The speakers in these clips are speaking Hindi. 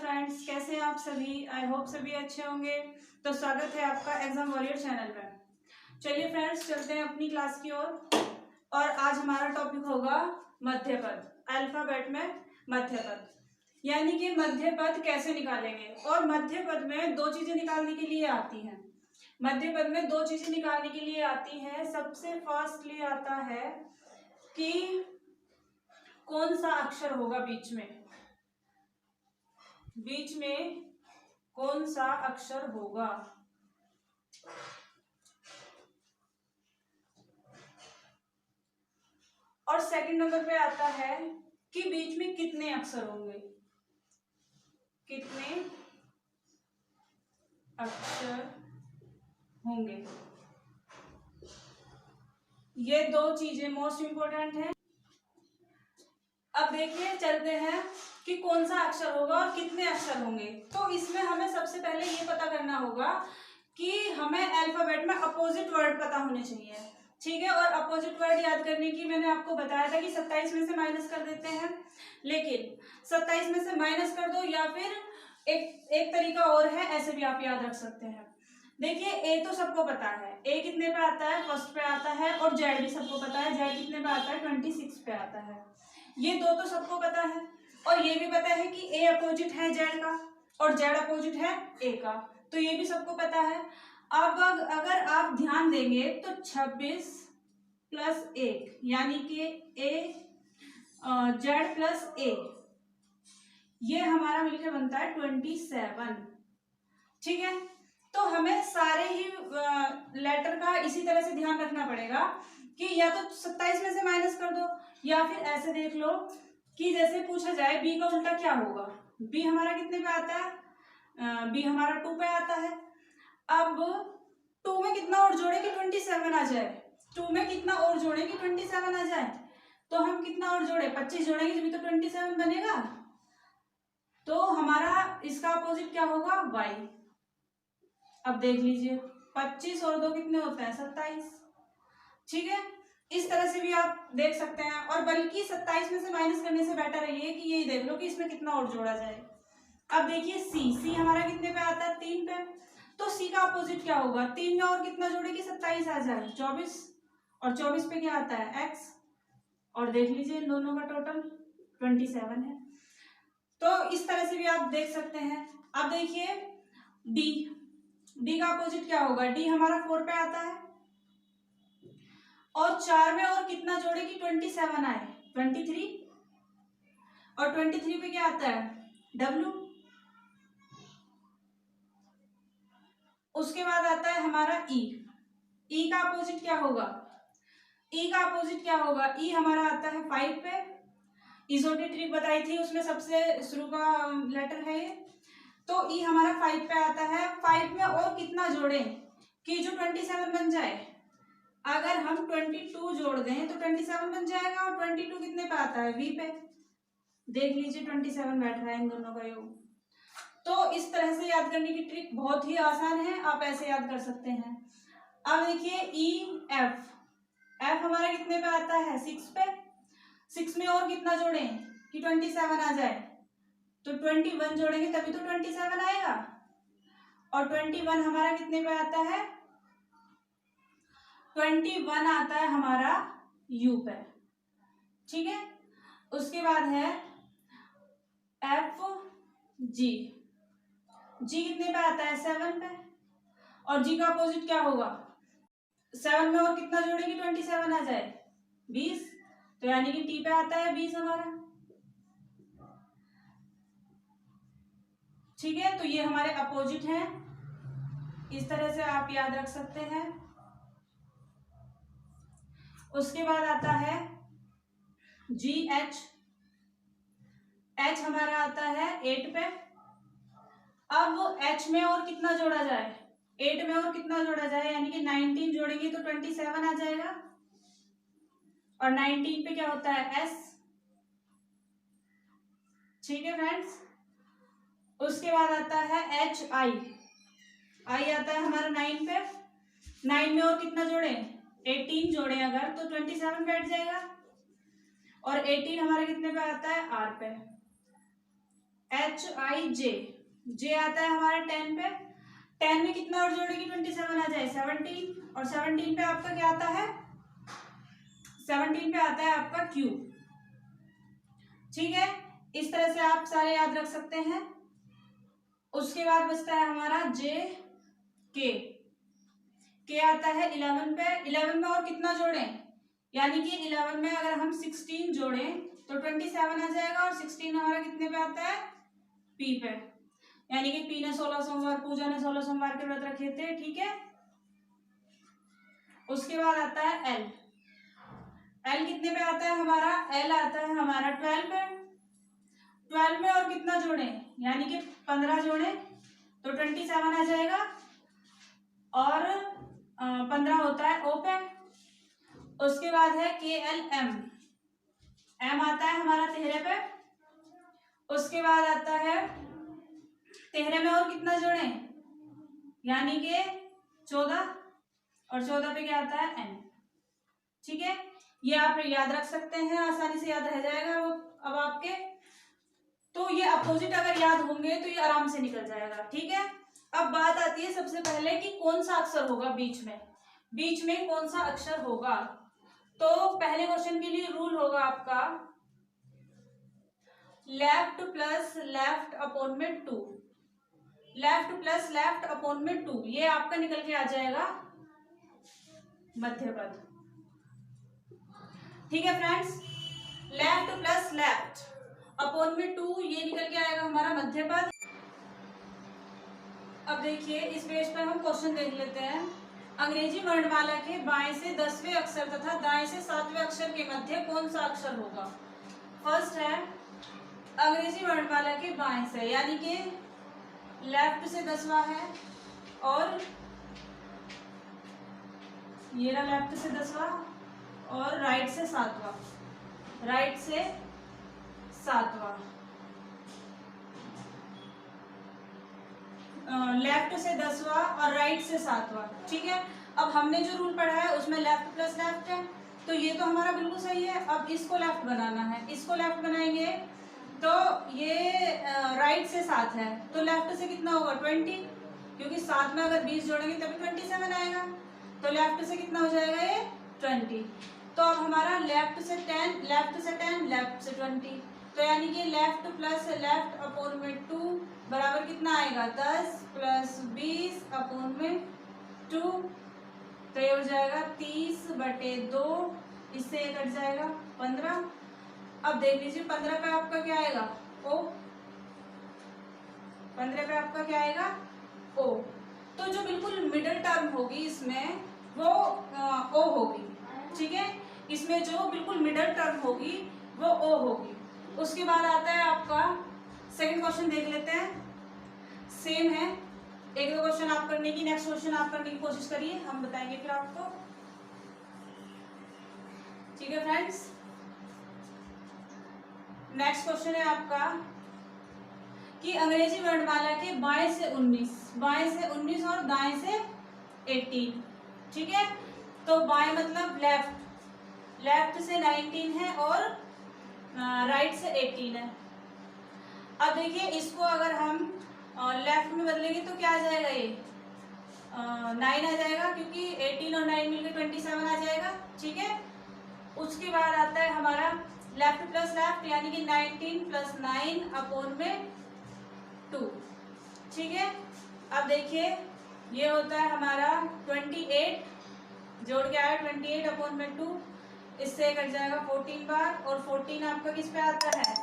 फ्रेंड्स, कैसे हैं आप सभी। आई होप सभी अच्छे होंगे। तो स्वागत है आपका एग्जाम वॉरियर चैनल में। चलिए फ्रेंड्स, चलते हैं अपनी क्लास की ओर। और आज हमारा टॉपिक होगा मध्य पद। अल्फाबेट में मध्य पद यानी कि मध्य पद कैसे निकालेंगे। और मध्य पद में दो चीजें निकालने के लिए आती हैं। मध्य पद में दो चीजें निकालने के लिए आती हैं। सबसे फर्स्टली आता है कि कौन सा अक्षर होगा बीच में कौन सा अक्षर होगा। और सेकंड नंबर पे आता है कि बीच में कितने अक्षर होंगे, कितने अक्षर होंगे। ये दो चीजें मोस्ट इंपॉर्टेंट हैं। अब देखिए, चलते हैं कि कौन सा अक्षर होगा और कितने अक्षर होंगे। तो इसमें हमें सबसे पहले ये पता करना होगा कि हमें अल्फाबेट में अपोजिट वर्ड पता होने चाहिए, ठीक है। और अपोजिट वर्ड याद करने की मैंने आपको बताया था कि 27 में से माइनस कर देते हैं। लेकिन 27 में से माइनस कर दो या फिर एक तरीका और है, ऐसे भी आप याद रख सकते हैं। देखिए, ए तो सबको पता है, ए कितने पे आता है, फर्स्ट पे आता है। और जेड भी सबको पता है, जेड कितने पे आता है, 26 पे आता है। ये दो तो सबको पता है। और ये भी पता है कि ए अपोजिट है जेड का और जेड अपोजिट है ए का, तो ये भी सबको पता है। अब अगर आप ध्यान देंगे तो 26 प्लस 1 यानी कि ए जेड प्लस ए, ये हमारा मिलकर बनता है 27, ठीक है। तो हमें सारे ही लेटर का इसी तरह से ध्यान रखना पड़ेगा कि या तो 27 में से माइनस कर दो या फिर ऐसे देख लो कि जैसे पूछा जाए बी का उल्टा क्या होगा। बी हमारा कितने पे आता है, बी हमारा 2 पे आता है। अब 2 में कितना और जोड़े कि 27 आ जाए, 2 में कितना और जोड़े कि 27 आ जाए। तो हम कितना और जोड़े, 25 जोड़ेंगे जब तो 27 बनेगा। तो हमारा इसका अपोजिट क्या होगा, y। अब देख लीजिए, 25 और 2 कितने होते हैं, 27, ठीक है। इस तरह से भी आप देख सकते हैं। और बल्कि 27 में से माइनस करने से बेटर है ये कि यही देख लो कि इसमें कितना और जोड़ा जाए। अब देखिए, सी हमारा कितने पे आता है, 3 पे। तो सी का अपोजिट क्या होगा, 3 में और कितना जोड़े कि 27 आ जाए, 24। और 24 पे क्या आता है, एक्स। और देख लीजिए इन दोनों का टोटल 27 है। तो इस तरह से भी आप देख सकते हैं। अब देखिए डी का अपोजिट क्या होगा, डी हमारा 4 पे आता है। और 4 में और कितना जोड़े कि 27 आए, 23। और 23 पे क्या आता है, डब्ल्यू। उसके बाद आता है हमारा ई का अपोजिट क्या होगा, ई का अपोजिट क्या होगा, ई हमारा आता है 5 पे। इजोटी ट्रिक बताई थी, उसमें सबसे शुरू का लेटर है ये। तो ई हमारा 5 पे आता है। 5 में और कितना जोड़े कि जो 27 बन जाए। अगर हम 22 जोड़ दें तो 27 बन जाएगा। और 22 कितने पे आता है, वी पे। देख लीजिए 27 बैठ रहा है इन दोनों का योग। तो इस तरह से याद करने की ट्रिक बहुत ही आसान है, आप ऐसे याद कर सकते हैं। अब देखिए एफ हमारा कितने पे आता है, 6 पे। 6 में और कितना जोड़े कि 27 आ जाए। तो 21 जोड़ेंगे तभी तो 27 आएगा। और 21 हमारा कितने पे आता है, 21 आता है हमारा यू पे, ठीक है। उसके बाद है एफ जी कितने पे आता है, 7 पे। और जी का अपोजिट क्या होगा, 7 में और कितना जोड़ेंगे 27 आ जाए, 20। तो यानी कि टी पे आता है 20 हमारा, ठीक है। तो ये हमारे अपोजिट हैं, इस तरह से आप याद रख सकते हैं। उसके बाद आता है जी एच हमारा आता है 8 पे। अब एच में और कितना जोड़ा जाए, 8 में और कितना जोड़ा जाए यानी कि 19 जोड़ेंगे तो 27 आ जाएगा। और 19 पे क्या होता है, एस, ठीक है फ्रेंड्स। उसके बाद आता है एच आई आता है हमारा 9 पे। 9 में और कितना जोड़े, 18 जोड़े अगर तो 27 बैठ जाएगा। और 18 हमारे कितने पे आता है, आर पे। HIJ, जे आता है हमारा 10 पे, 10 में कितना और जोड़ेगी 27 आ जाए 17, और 17 पे आपका क्या आता है, 17 पे आता है आपका Q। ठीक है, इस तरह से आप सारे याद रख सकते हैं। उसके बाद बचता है हमारा JK, के आता है 11 पे, 11 में और कितना जोड़ें, यानी कि 11 में अगर हम 16 जोड़ें तो 27 आ जाएगा, और 16 हमारा कितने पे आता है, P पे, यानी कि P ने 16 सोमवार, पूजा ने 16 सोमवार के व्रत रखे थे। ठीक है, उसके बाद आता है L, L कितने पे आता है हमारा, L आता है हमारा 12 पे, 12 में और कितना जोड़ें, यानी कि 15 जोड़ें तो 27 आ जाएगा, और 15 होता है O पे। उसके बाद है KLM, M आता है हमारा 13 पे, उसके बाद आता है 13 में और कितना जोड़ें, यानी कि 14, और 14 पे क्या आता है N। ठीक है, ये आप याद रख सकते हैं, आसानी से याद रह जाएगा वो अब आपके। तो ये अपोजिट अगर याद होंगे तो ये आराम से निकल जाएगा। ठीक है, अब बात आती है सबसे पहले कि कौन सा अक्षर होगा बीच में, बीच में कौन सा अक्षर होगा। तो पहले क्वेश्चन के लिए रूल होगा आपका लेफ्ट प्लस लेफ्ट अपॉन में 2, लेफ्ट प्लस लेफ्ट अपॉन में 2, ये आपका निकल के आ जाएगा मध्य पद। ठीक है friends, left plus left upon में 2, ये निकल के आएगा हमारा मध्य पद। अब देखिए इस पेज पर हम क्वेश्चन देख लेते हैं। अंग्रेजी वर्णमाला के बाएं से 10वें अक्षर तथा दाएं से 7वें अक्षर के मध्य कौन सा अक्षर होगा। फर्स्ट है अंग्रेजी वर्णमाला के बाएं से, यानी कि लेफ्ट से 10वां है, और ये रहा लेफ्ट से 10वां, और राइट से 7वां, राइट से 7वां, लेफ्ट से 10वां और राइट से 7वां। ठीक है, अब हमने जो रूल पढ़ा है उसमें लेफ्ट प्लस लेफ्ट है, तो ये तो हमारा बिल्कुल सही है। अब इसको लेफ्ट बनाना है, इसको लेफ्ट बनाएंगे तो ये राइट से 7 है, तो लेफ्ट से कितना होगा 20, क्योंकि 7 में अगर 20 जोड़ेंगे तभी 27 आएगा, तो लेफ्ट से कितना हो जाएगा ये 20। तो अब हमारा लेफ्ट से 10, लेफ्ट से 10, लेफ्ट से 20, तो यानी कि लेफ्ट प्लस लेफ्ट अपॉन में 2 बराबर कितना आएगा 10 प्लस 20 अपॉन में 2, तो ये हो जाएगा 30/2, इससे ये कट जाएगा 15। अब देख लीजिए 15 पे आपका क्या आएगा O, 15 पे आपका क्या आएगा O, तो जो बिल्कुल मिडिल टर्म होगी इसमें वो O होगी। ठीक है, इसमें जो बिल्कुल मिडिल टर्म होगी वो O होगी। उसके बाद आता है आपका सेकंड क्वेश्चन, देख लेते हैं। सेम है, एक दो क्वेश्चन आप करने की, नेक्स्ट क्वेश्चन आप करने की कोशिश करिए, हम बताएंगे फिर आपको। ठीक है फ्रेंड्स, नेक्स्ट क्वेश्चन है आपका कि अंग्रेजी वर्णमाला के बाएं से 19, बाएं से 19 और दाएं से 18। ठीक है, तो बाएं मतलब लेफ्ट, लेफ्ट से 19 है और राइट से 18 है। अब देखिए इसको अगर हम लेफ्ट में बदलेंगे तो क्या आ जाएगा, ये 9 आ जाएगा, क्योंकि 18 और 9 मिलकर 27 आ जाएगा। ठीक है, उसके बाद आता है हमारा लेफ्ट प्लस लेफ्ट, यानी कि 19 प्लस 9 अपॉन में 2। ठीक है, अब देखिए ये होता है हमारा 28, जोड़ के आया 28 अपॉन में 2, इससे कट जाएगा 14 बार, और 14 आपका किस पे आता है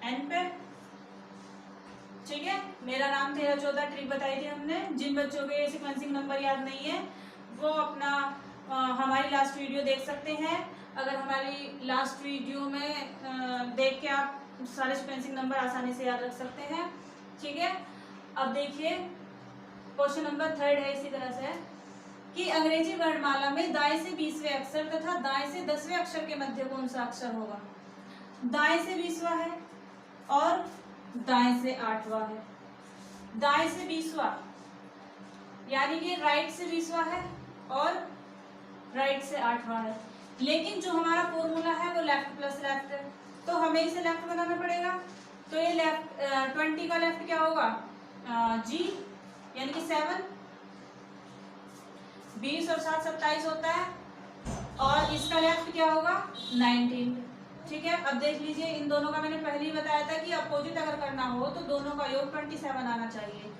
N पे। ठीक है, मेरा नाम 13-14 ट्रिक बताई थी हमने। जिन बच्चों के सीक्वेंसिंग नंबर याद नहीं है वो अपना हमारी लास्ट वीडियो देख सकते हैं। अगर हमारी लास्ट वीडियो में देख के आप सारे सीक्वेंसिंग नंबर आसानी से याद रख सकते हैं। ठीक है, अब देखिए क्वेश्चन नंबर 3 है इसी तरह से कि अंग्रेजी वर्णमाला में दाएं से 20वें अक्षर तथा दाएं से 10वें अक्षर के मध्य कौन सा अक्षर होगा। दाएं से 20वां है और दाएं से 8वां है। दाएं से 20वां यानी कि राइट से 20वां है और राइट से 8वां है, लेकिन जो हमारा फॉर्मूला है वो लेफ्ट प्लस लेफ्ट है, तो हमें इसे लेफ्ट बनाना पड़ेगा। तो ये लेफ्ट 20 का लेफ्ट क्या होगा जी, यानी कि 7। 20 और 7 27 होता है, और इसका लेफ्ट क्या होगा 19। ठीक है, अब देख लीजिए इन दोनों का मैंने पहले ही बताया था कि अपोजिट अगर करना हो तो दोनों का योग 27 आना चाहिए।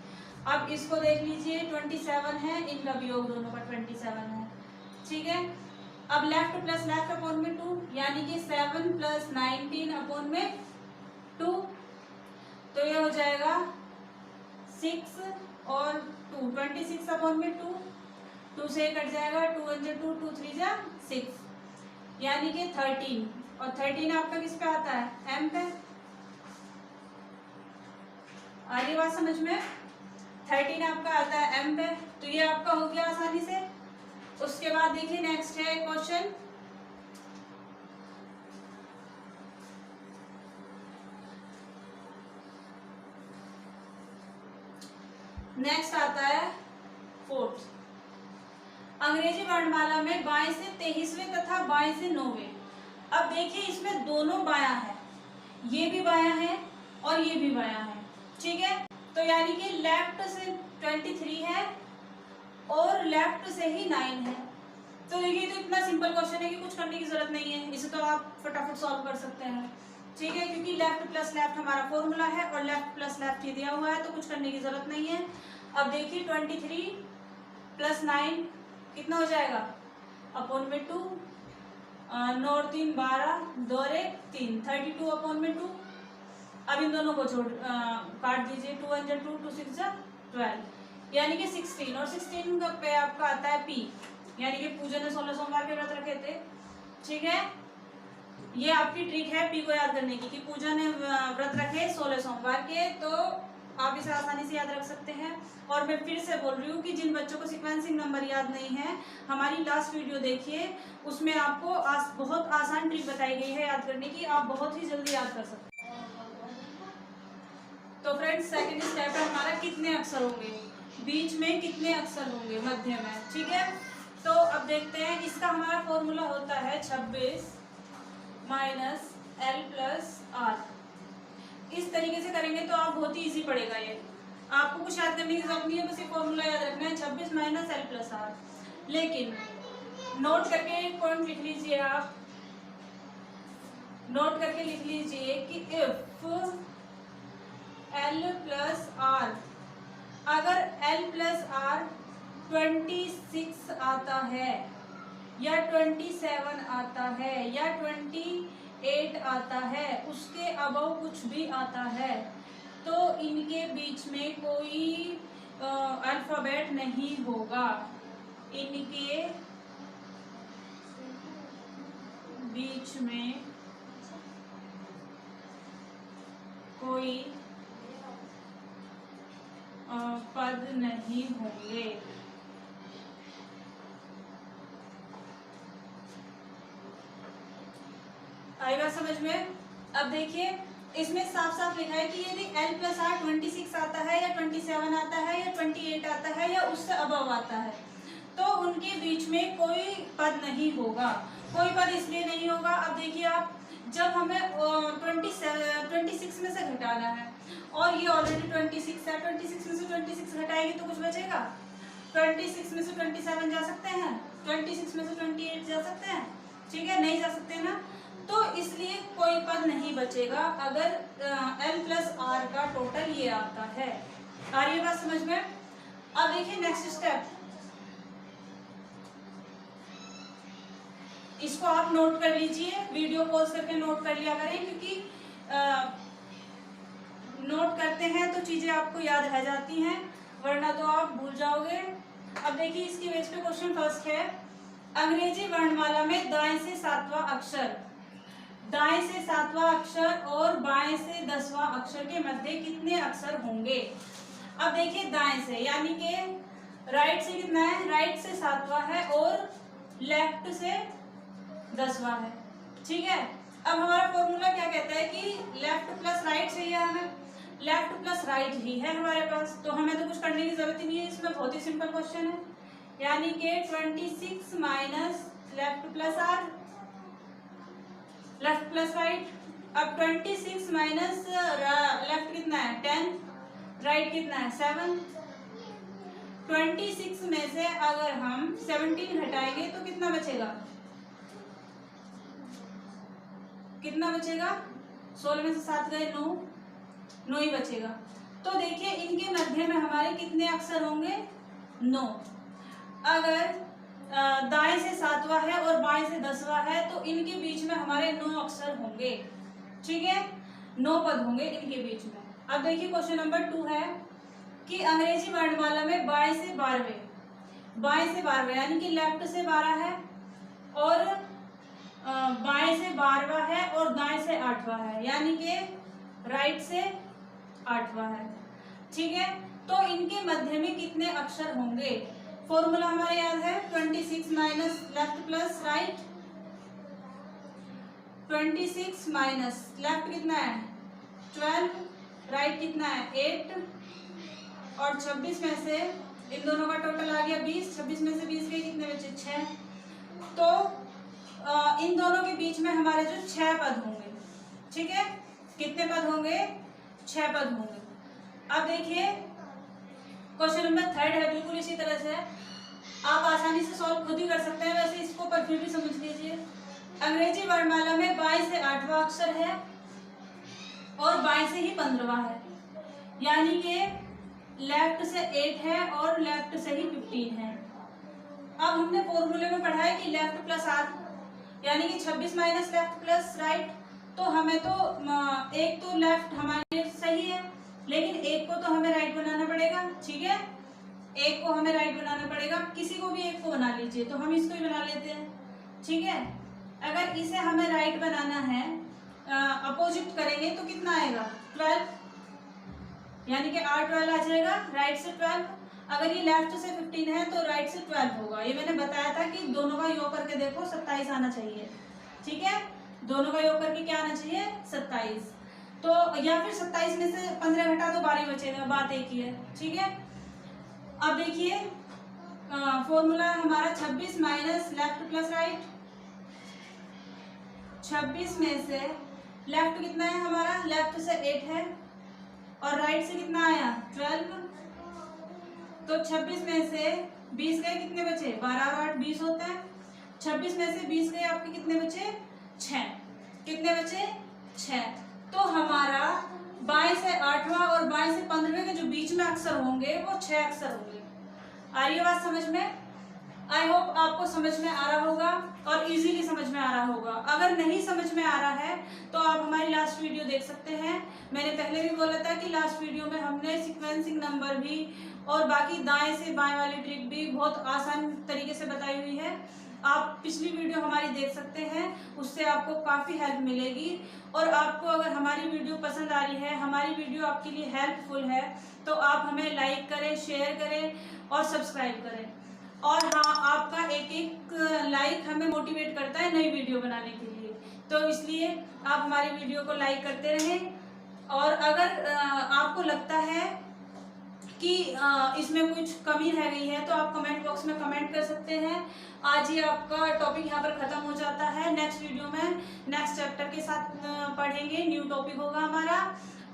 अब इसको देख लीजिए 27 है, इनका भी योग दोनों का 27 है। ठीक है, अब लेफ्ट प्लस लेफ्ट अपॉन में 2, यानी कि 7 प्लस 19 अपॉन में 2, तो ये हो जाएगा 6 और 2 26 अपॉन में 2, 2 से कट जाएगा, 2 1 2 2 3 जा 6, यानी कि 13। और 13 आपका किस पे आता है m पे। आगे बात समझ में, 13 आपका आता है m पे, तो ये आपका हो गया आसानी से। उसके बाद देखिए नेक्स्ट है क्वेश्चन, नेक्स्ट आता है 4th। अंग्रेजी वर्णमाला में बाएं से 23वें तथा बाएं से 9वें। अब देखिए इसमें दोनों बायां है, ये भी बायां है और ये भी बायां है। ठीक है, तो यानी कि लेफ्ट से 23 है और लेफ्ट से ही 9 है। तो देखिए तो इतना सिंपल क्वेश्चन है कि कुछ करने की जरूरत नहीं है, इसे तो आप फटाफट सॉल्व कर सकते हैं। ठीक है, क्योंकि लेफ्ट प्लस लेफ्ट हमारा फॉर्मूला है और लेफ्ट प्लस लेफ्ट ही दिया हुआ है, तो कुछ करने की जरूरत नहीं है। अब देखिए 23 प्लस 9 कितना हो जाएगा अपॉन में 2, 9 और 3 12, 2 और 1 3, 32 अपॉन में 2। अब इन दोनों को काट दीजिए, 2 1 2 2 6 12, यानी कि 16। और 16 पे आपका आता है पी, यानी कि पूजा ने 16 सोमवार के व्रत रखे थे। ठीक है, ये आपकी ट्रिक है पी को याद करने की कि पूजा ने व्रत रखे 16 सोमवार के, तो आप इसे आसानी से याद रख सकते हैं। और मैं फिर से बोल रही हूँ कि जिन बच्चों को सीक्वेंसिंग नंबर याद नहीं है, हमारी लास्ट वीडियो देखिए, उसमें आपको बहुत आसान ट्रिक बताई गई है याद करने की, आप बहुत ही जल्दी याद कर सकते हैं। तो फ्रेंड्स सेकंड स्टेप है हमारा कितने अक्षर होंगे, बीच में कितने अक्षर होंगे, मध्य में। ठीक है, तो अब देखते हैं, इसका हमारा फॉर्मूला होता है 26 माइनस एल प्लस आर। इस तरीके से करेंगे तो आप बहुत ही इजी पड़ेगा, ये आपको कुछ याद करने की जरूरत नहीं है, बस ये फॉर्मूला याद रखना है 26 माइनस एल प्लस आर। लेकिन नोट करके एक पॉइंट लिख लीजिए, आप नोट करके लिख लीजिए कि इफ एल प्लस आर, अगर एल प्लस आर 26 आता है या 27 आता है या 28 आता है, उसके अबव कुछ भी आता है, तो इनके बीच में कोई अल्फाबेट नहीं होगा, इनके बीच में कोई पद नहीं होंगे। आई बात समझ में। अब देखिए इसमें साफ साफ लिखा है कि यदि L प्लस आर 26 आता है या 27 आता है या 28 आता है या उससे अबव आता है, तो उनके बीच में कोई पद नहीं होगा। कोई पद इसलिए नहीं होगा, अब देखिए आप, जब हमें 26 में से घटाना है और ये ऑलरेडी 26 है, 26 में से 26 घटाएंगे तो कुछ बचेगा। 26 में से 27 जा सकते हैं, 26 में से 28 जा सकते हैं, ठीक है, नहीं जा सकते ना, तो इसलिए कोई पद नहीं बचेगा अगर L प्लस आर का टोटल ये आता है। आ रही है बात समझ में। अब देखिए नेक्स्ट स्टेप, इसको आप नोट कर लीजिए, वीडियो पॉज करके नोट कर लिया करें, क्योंकि नोट करते हैं तो चीजें आपको याद रह जाती हैं, वरना तो आप भूल जाओगे। अब देखिए इसकी बेस पे क्वेश्चन फर्स्ट है, अंग्रेजी वर्णमाला में दाएं से 7वां अक्षर, दाएं से 7वां अक्षर और बाएं से 10वां अक्षर के मध्य कितने अक्षर होंगे। अब देखिए दाएं से, यानी कि राइट से कितना है, राइट से 7वां है और लेफ्ट से 10वां है। ठीक है, अब हमारा फॉर्मूला क्या कहता है कि लेफ्ट प्लस राइट चाहिए हमें, लेफ्ट प्लस राइट ही है हमारे पास, तो हमें तो कुछ करने की जरूरत ही नहीं है, इसमें बहुत ही सिंपल क्वेश्चन है, यानी कि 26 minus left plus R, left plus right. अब 26 माइनस लेफ्ट कितना है 10, राइट कितना है 7। 26 में से अगर हम 17 घटाएंगे तो कितना बचेगा, कितना बचेगा, 16 में से 7 गए 9 ही बचेगा। तो देखिए इनके मध्य में हमारे कितने अक्षर होंगे, 9। अगर दाएं से 7वां है और बाएं से 10वां है तो इनके बीच में हमारे 9 अक्षर होंगे, ठीक है, 9 पद होंगे इनके बीच में। अब देखिए क्वेश्चन नंबर 2 है कि अंग्रेजी वर्णमाला में बाएं से 12वें यानी कि लेफ्ट से 12 है और बाएं से 12वां है और दाएं से 8वां है, यानी कि राइट से 8वां है, ठीक है। तो इनके मध्य में कितने अक्षर होंगे, फॉर्मूला हमारे याद है 26 minus left plus right. 26 minus left कितना है 12, राइट कितना है 8 और 26 में से इन दोनों का टोटल आ गया 20। 26 में से 20 के कितने बचे 6। तो इन दोनों के बीच में हमारे जो 6 पद होंगे, ठीक है, कितने पद होंगे 6 पद होंगे। अब देखिए क्वेश्चन नंबर 3 है, बिल्कुल इसी तरह से आप आसानी से सॉल्व खुद ही कर सकते हैं, वैसे इसको पर फिर भी समझ लीजिए। अंग्रेजी वर्णमाला में बाएं से 8वां अक्षर है और बाएं से ही 15वां है, यानी कि लेफ्ट से 8 है और लेफ्ट से ही 15 है। अब हमने फॉर्मूले में पढ़ा है कि लेफ्ट प्लस आर यानी कि 26 माइनस लेफ्ट प्लस राइट। तो हमें तो एक तो लेफ्ट हमारे सही है, लेकिन एक को तो हमें राइट बनाना पड़ेगा, ठीक है, एक को हमें राइट बनाना पड़ेगा। किसी को भी एक को बना लीजिए, तो हम इसको ही बना लेते हैं, ठीक है। अगर इसे हमें राइट बनाना है, अपोजिट करेंगे तो कितना आएगा 12, यानी कि R12 आ जाएगा, राइट से 12। अगर ये लेफ्ट से 15 है तो राइट से 12 होगा। ये मैंने बताया था कि दोनों का योग करके देखो 27 आना चाहिए, ठीक है, दोनों का योग करके क्या आना चाहिए 27। तो या फिर 27 में से 15 घटा दो 12 बचेगा, बात एक ही है, ठीक है। अब देखिए फॉर्मूला हमारा 26 माइनस लेफ्ट प्लस राइट। 26 में से लेफ्ट कितना है हमारा, लेफ्ट से 8 है और राइट से कितना आया 12। तो 26 में से 20 गए, कितने बचे 12 और 8 20 होता है। 26 में से 20 गए, आपके कितने बचे 6, कितने बचे 6। तो हमारा बाएं से 8वां और बाएं से 15वें के जो बीच में अक्षर होंगे वो 6 अक्षर होंगे। आ रही है बात समझ में? आई होप आपको समझ में आ रहा होगा और इजीली समझ में आ रहा होगा। अगर नहीं समझ में आ रहा है तो आप हमारी लास्ट वीडियो देख सकते हैं। मैंने पहले भी बोला था कि लास्ट वीडियो में हमने सीक्वेंसिंग नंबर भी और बाकी दाएं से बाएं वाली ट्रिक भी बहुत आसान तरीके से बताई हुई है। आप पिछली वीडियो हमारी देख सकते हैं, उससे आपको काफ़ी हेल्प मिलेगी। और आपको अगर हमारी वीडियो पसंद आ रही है, हमारी वीडियो आपके लिए हेल्पफुल है, तो आप हमें लाइक करें, शेयर करें और सब्सक्राइब करें। और हाँ, आपका एक एक लाइक हमें मोटिवेट करता है नई वीडियो बनाने के लिए, तो इसलिए आप हमारी वीडियो को लाइक करते रहें। और अगर आपको लगता है कि इसमें कुछ कमी रह गई है तो आप कमेंट बॉक्स में कमेंट कर सकते हैं। आज ही आपका टॉपिक यहाँ पर ख़त्म हो जाता है। नेक्स्ट वीडियो में नेक्स्ट चैप्टर के साथ पढ़ेंगे, न्यू टॉपिक होगा हमारा।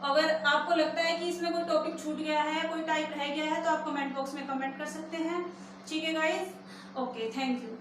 अगर आपको लगता है कि इसमें कोई टॉपिक छूट गया है, कोई टाइप रह गया है, तो आप कमेंट बॉक्स में कमेंट कर सकते हैं, ठीक है गाइज। Okay, thank you.